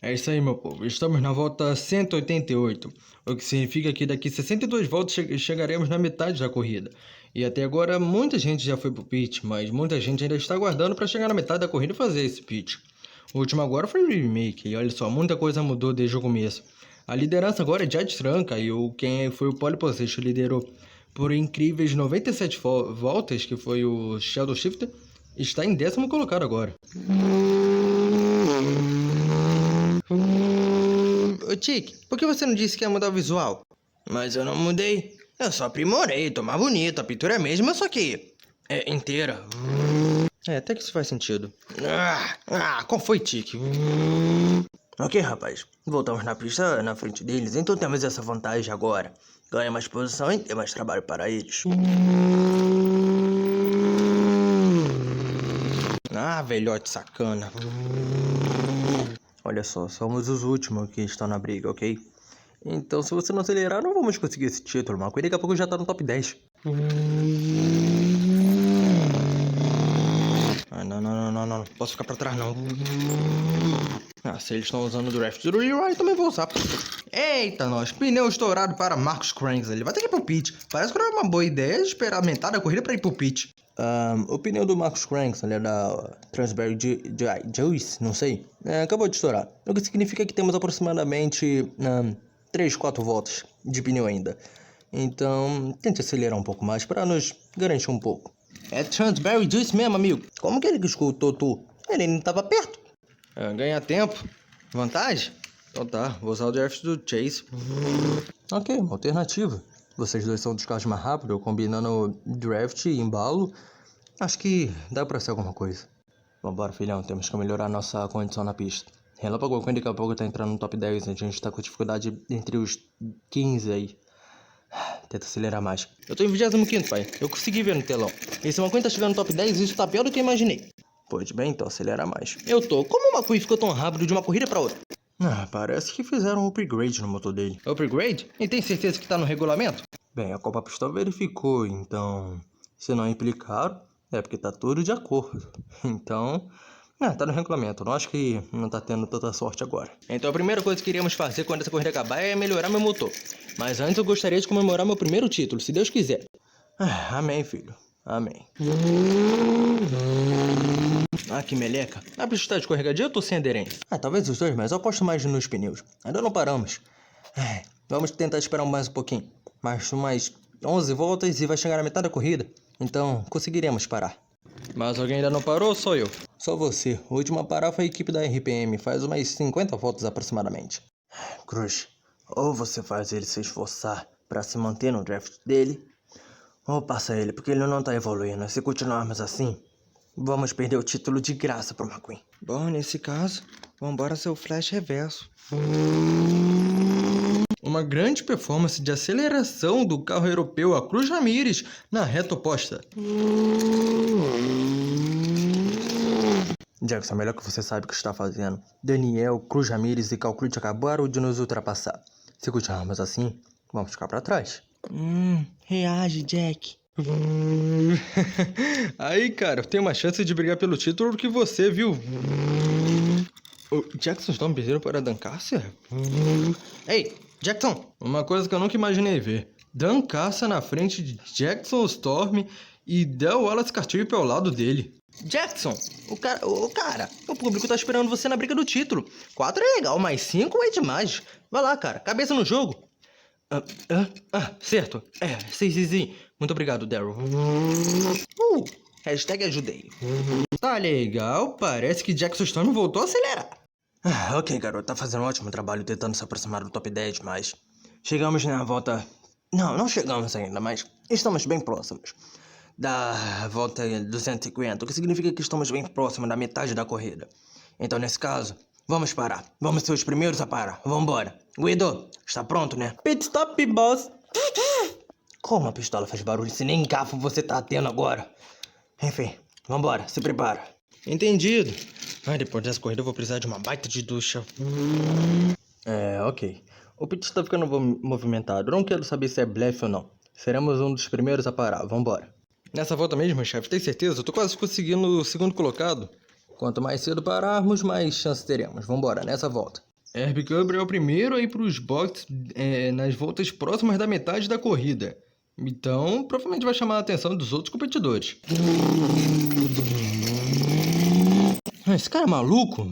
É isso aí, meu povo. Estamos na volta 188, o que significa que daqui 62 voltas chegaremos na metade da corrida. E até agora muita gente já foi pro pit, mas muita gente ainda está aguardando para chegar na metade da corrida e fazer esse pit. O último agora foi o remake, e olha só, muita coisa mudou desde o começo. A liderança agora é Jade Tranca e quem foi o pole position liderou por incríveis 97 voltas, que foi o Shadow Shifter, está em 10º colocado agora. Ô Tic, por que você não disse que ia mudar o visual? Mas eu não mudei. Eu só aprimorei, tô mais bonito. A pintura é a mesma, só que é inteira. É, até que isso faz sentido. Qual foi, Tic? Ok, rapaz. Voltamos na pista na frente deles, então temos essa vantagem agora. Ganha mais posição e tem mais trabalho para eles. Velhote sacana. Olha só, somos os últimos que estão na briga, ok? Então, se você não acelerar, não vamos conseguir esse título. Mas daqui a pouco já tá no top 10. Não. Posso ficar pra trás, não. Se eles estão usando o draft do Leroy, também vou usar. Eita, nós. Pneu estourado para Marcus Cranks. Ele vai ter que ir pro pit. Parece que não é uma boa ideia esperar a metade da corrida pra ir pro pit. O pneu do Marcus Cranks, ali da Transberry Juice, não sei, acabou de estourar. O que significa que temos aproximadamente 3, 4 voltas de pneu ainda. Então, tente acelerar um pouco mais para nos garantir um pouco. É Transberry Juice mesmo, amigo. Como que ele escutou tu? Ele não estava perto. Ganhar tempo. Vantagem? Então tá, vou usar o draft do Chase. Ok, uma alternativa. Vocês dois são dos carros mais rápidos, combinando draft e embalo. Acho que dá pra ser alguma coisa. Vambora, filhão, temos que melhorar nossa condição na pista. Relâmpago Queen daqui a pouco tá entrando no top 10, a gente tá com dificuldade entre os 15 aí. Tenta acelerar mais. Eu tô em 25º, pai. Eu consegui ver no telão. E se o McQueen tá chegando no top 10, isso tá pior do que eu imaginei. Pois bem, então acelera mais. Eu tô. Como o McQueen ficou tão rápido de uma corrida pra outra? Parece que fizeram um upgrade no motor dele. Upgrade? E tem certeza que tá no regulamento? Bem, a Copa Pistol verificou, então... Se não implicaram, é porque tá tudo de acordo. Então... tá no regulamento. Não acho que não tá tendo tanta sorte agora. Então a primeira coisa que iríamos fazer quando essa corrida acabar é melhorar meu motor. Mas antes eu gostaria de comemorar meu primeiro título, se Deus quiser. Amém, filho. Amém. Que meleca. A pista tá escorregadia ou eu tô sem aderência? Talvez os dois, mas eu aposto mais nos pneus. Ainda não paramos. Vamos tentar esperar mais um pouquinho. Mais umas 11 voltas e vai chegar a metade da corrida. Então conseguiremos parar. Mas alguém ainda não parou ou sou eu? Só você. O último a parar foi a equipe da RPM. Faz umas 50 voltas aproximadamente. Cruz, ou você faz ele se esforçar pra se manter no draft dele, ou passa ele, porque ele não tá evoluindo. Se continuarmos assim, vamos perder o título de graça pro McQueen. Bom, nesse caso, vambora ser o Flash Reverso. Uma grande performance de aceleração do carro europeu, a Cruz Ramirez, na reta oposta. Jackson, melhor que você sabe o que está fazendo. Daniel, Cruz Ramirez e Cal Cruz acabaram de nos ultrapassar. Se continuarmos assim, vamos ficar pra trás. Reage, Jack. Aí, cara, eu tenho uma chance de brigar pelo título do que você, viu? O Jackson Storm pedindo para Dan Carcer? Ei, Jackson! Uma coisa que eu nunca imaginei ver. Dan Carcer na frente de Jackson Storm e Del Wallace Cartier ao lado dele. Jackson, o público tá esperando você na briga do título. 4 é legal, mas 5 é demais. Vai lá, cara, cabeça no jogo. Certo. Sim. Muito obrigado, Daryl. Hashtag ajudei. Tá legal, parece que Jackson Storm voltou a acelerar. Ok, garoto, tá fazendo um ótimo trabalho tentando se aproximar do top 10, mas... Chegamos na volta... Não chegamos ainda, mas estamos bem próximos da volta 250, o que significa que estamos bem próximos da metade da corrida. Então, nesse caso, vamos parar. Vamos ser os primeiros a parar. Vambora. Guido, está pronto, né? Pit stop, boss. Como a pistola faz barulho se nem garfo você tá tendo agora? Enfim, vambora. Se prepara. Entendido. Depois dessa corrida eu vou precisar de uma baita de ducha. Ok. O pit está ficando movimentado. Não quero saber se é blefe ou não. Seremos um dos primeiros a parar. Vambora. Nessa volta mesmo, chefe, tem certeza? Eu tô quase conseguindo o segundo colocado. Quanto mais cedo pararmos, mais chance teremos. Vambora, nessa volta. Herbie Gabriel é o primeiro a ir para os boxes nas voltas próximas da metade da corrida. Então, provavelmente vai chamar a atenção dos outros competidores. Esse cara é maluco?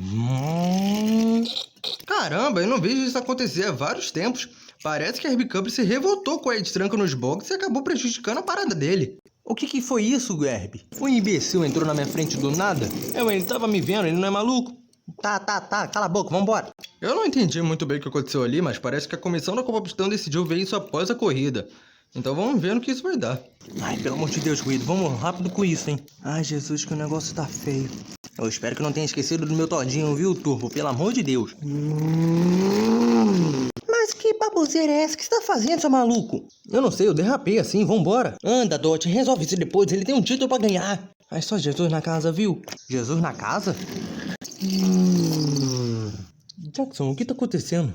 Caramba, eu não vejo isso acontecer há vários tempos. Parece que a Herbie Gabriel se revoltou com a Ed Tranca nos boxes e acabou prejudicando a parada dele. O que foi isso, Herbie? Um imbecil entrou na minha frente do nada? Ele tava me vendo, ele não é maluco? Tá, cala a boca, vambora. Eu não entendi muito bem o que aconteceu ali, mas parece que a comissão da Copa Pistão decidiu ver isso após a corrida. Então vamos ver no que isso vai dar. Ai, pelo amor de Deus, Guido, vamos rápido com isso, hein? Ai, Jesus, que o negócio tá feio. Eu espero que não tenha esquecido do meu todinho, viu, Turbo? Pelo amor de Deus. Mas que baboseira é essa que você tá fazendo, seu maluco? Eu não sei, eu derrapei assim, vambora. Anda, Dot, resolve isso depois, ele tem um título pra ganhar. Ai, só Jesus na casa, viu? Jesus na casa? Jackson, o que tá acontecendo?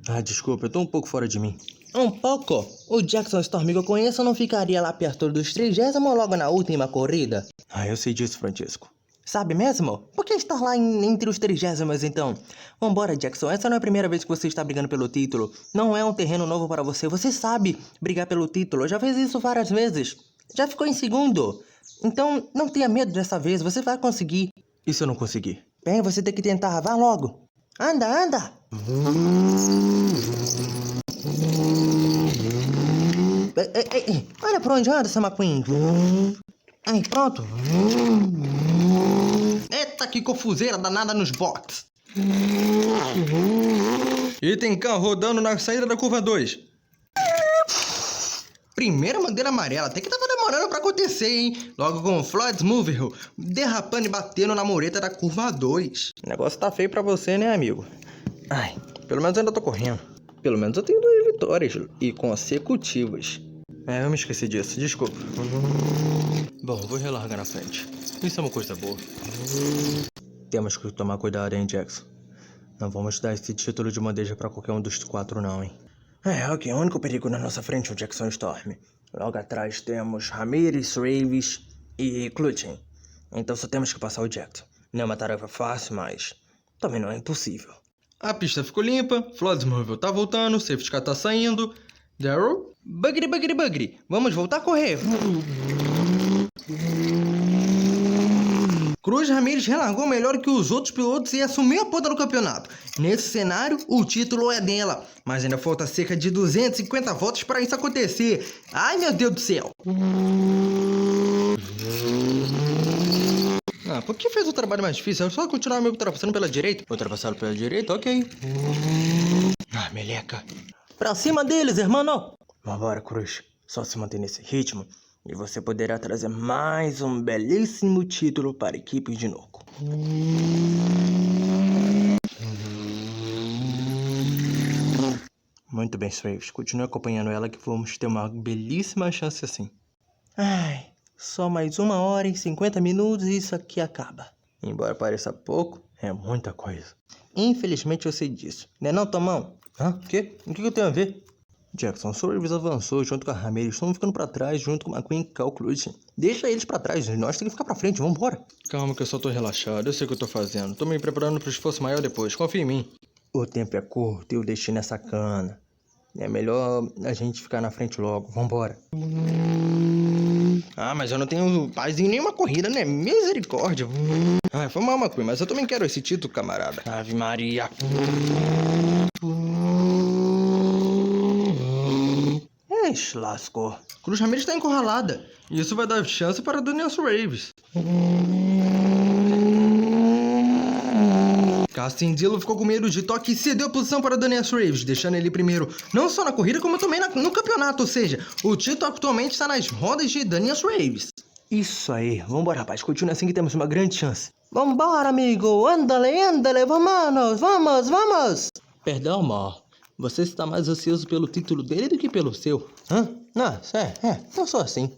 Ah, desculpa, eu tô um pouco fora de mim. Um pouco? O Jackson Storm que eu conheço não ficaria lá perto dos 30º logo na última corrida? Ah, eu sei disso, Francisco. Sabe mesmo? Por que estar lá entre os 30º então? Vambora, Jackson, essa não é a primeira vez que você está brigando pelo título. Não é um terreno novo para você, você sabe brigar pelo título. Já fez isso várias vezes. Já ficou em segundo. Então, não tenha medo dessa vez, você vai conseguir. E se eu não conseguir? Bem, você tem que tentar, vá logo. Anda! Ei, olha pra onde anda, essa McQueen. Aí, pronto. Eita, que confuseira danada nos boxes. E tem carro rodando na saída da curva 2. Primeira bandeira amarela, até que tava demorando pra acontecer, hein? Logo com o Floyd Movie derrapando e batendo na mureta da curva 2. O negócio tá feio pra você, né, amigo? Ai, pelo menos eu ainda tô correndo. Pelo menos eu tenho 2 vitórias e consecutivas. Eu me esqueci disso, desculpa. Bom, vou relargar na frente. Isso é uma coisa boa. Temos que tomar cuidado, hein, Jackson? Não vamos dar esse título de bandeja pra qualquer um dos 4, não, hein? Ok, o único perigo na nossa frente é o Jackson Storm. Logo atrás temos Ramirez, Raves e Clutchen. Então só temos que passar o Jackson. Não é uma tarefa fácil, mas também não é impossível. A pista ficou limpa, Floyd Movie tá voltando, Safety Car tá saindo. Daryl, Buggy, vamos voltar a correr. Cruz Ramirez relargou melhor que os outros pilotos e assumiu a ponta do campeonato. Nesse cenário, o título é dela, mas ainda falta cerca de 250 voltas para isso acontecer. Ai, meu Deus do céu! Por que fez o trabalho mais difícil? É só continuar me ultrapassando pela direita. Ultrapassado pela direita, ok. Meleca. Pra cima deles, irmão! Vambora, Cruz. Só se manter nesse ritmo e você poderá trazer mais um belíssimo título para a equipe de Noco. Muito bem, Swaves. Continue acompanhando ela que vamos ter uma belíssima chance assim. Ai, só mais 1 hora e 50 minutos e isso aqui acaba. Embora pareça pouco, é muita coisa. Infelizmente eu sei disso. Né não, Tomão? Quê? O que eu tenho a ver? Jackson, Swaves avançou junto com a Ramirez. Estamos ficando pra trás junto com a McQueen e o Clutchen. Deixa eles pra trás, nós temos que ficar pra frente, vambora. Calma que eu só tô relaxado, eu sei o que eu tô fazendo. Tô me preparando pro esforço maior depois, confia em mim. O tempo é curto e o destino é sacana. É melhor a gente ficar na frente logo, vambora. Mas eu não tenho paz em nenhuma corrida, né? Misericórdia. Foi mal, McQueen, mas eu também quero esse título, camarada. Ave Maria. Lascou. Cruz Ramirez está encurralada. E isso vai dar chance para Daniel Swaves. Cassim Dillon ficou com medo de toque e cedeu a posição para Daniel Swaves, deixando ele primeiro não só na corrida, como também no campeonato. Ou seja, o título atualmente está nas rodas de Daniel Swaves. Isso aí. Vambora, rapaz. Continua assim que temos uma grande chance. Vambora, amigo. Andale, vamos. Perdão, amor. Você está mais ansioso pelo título dele do que pelo seu. Eu sou assim.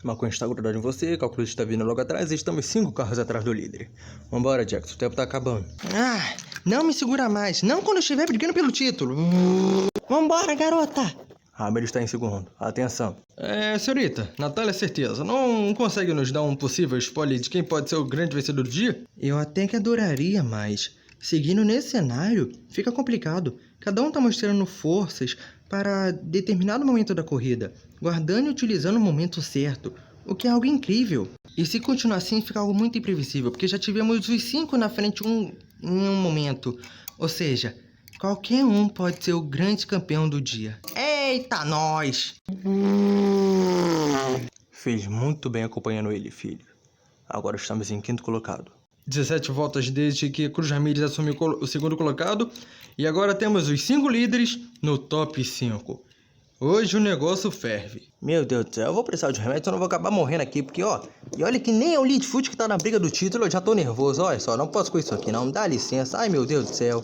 McQueen está grudado em você, Calculus está vindo logo atrás e estamos 5 carros atrás do líder. Vambora, Jackson, o tempo tá acabando. Não me segura mais, não quando eu estiver brigando pelo título. Vambora, garota. Hammer está em segundo. Atenção. Senhorita, Natália Certeza, não consegue nos dar um possível spoiler de quem pode ser o grande vencedor do dia? Eu até que adoraria, mas seguindo nesse cenário, fica complicado. Cada um tá mostrando forças para determinado momento da corrida, guardando e utilizando o momento certo, o que é algo incrível. E se continuar assim, fica algo muito imprevisível, porque já tivemos os 5 na frente em um momento. Ou seja, qualquer um pode ser o grande campeão do dia. Eita, nós! Fez muito bem acompanhando ele, filho. Agora estamos em quinto colocado. 17 voltas desde que Cruz Ramírez assumiu o segundo colocado. E agora temos os 5 líderes no top 5. Hoje o negócio ferve. Meu Deus do céu, eu vou precisar de remédio, senão eu vou acabar morrendo aqui, porque ó... E olha que nem é o Lead Foot que tá na briga do título, eu já tô nervoso, olha só, não posso com isso aqui não, dá licença. Ai meu Deus do céu.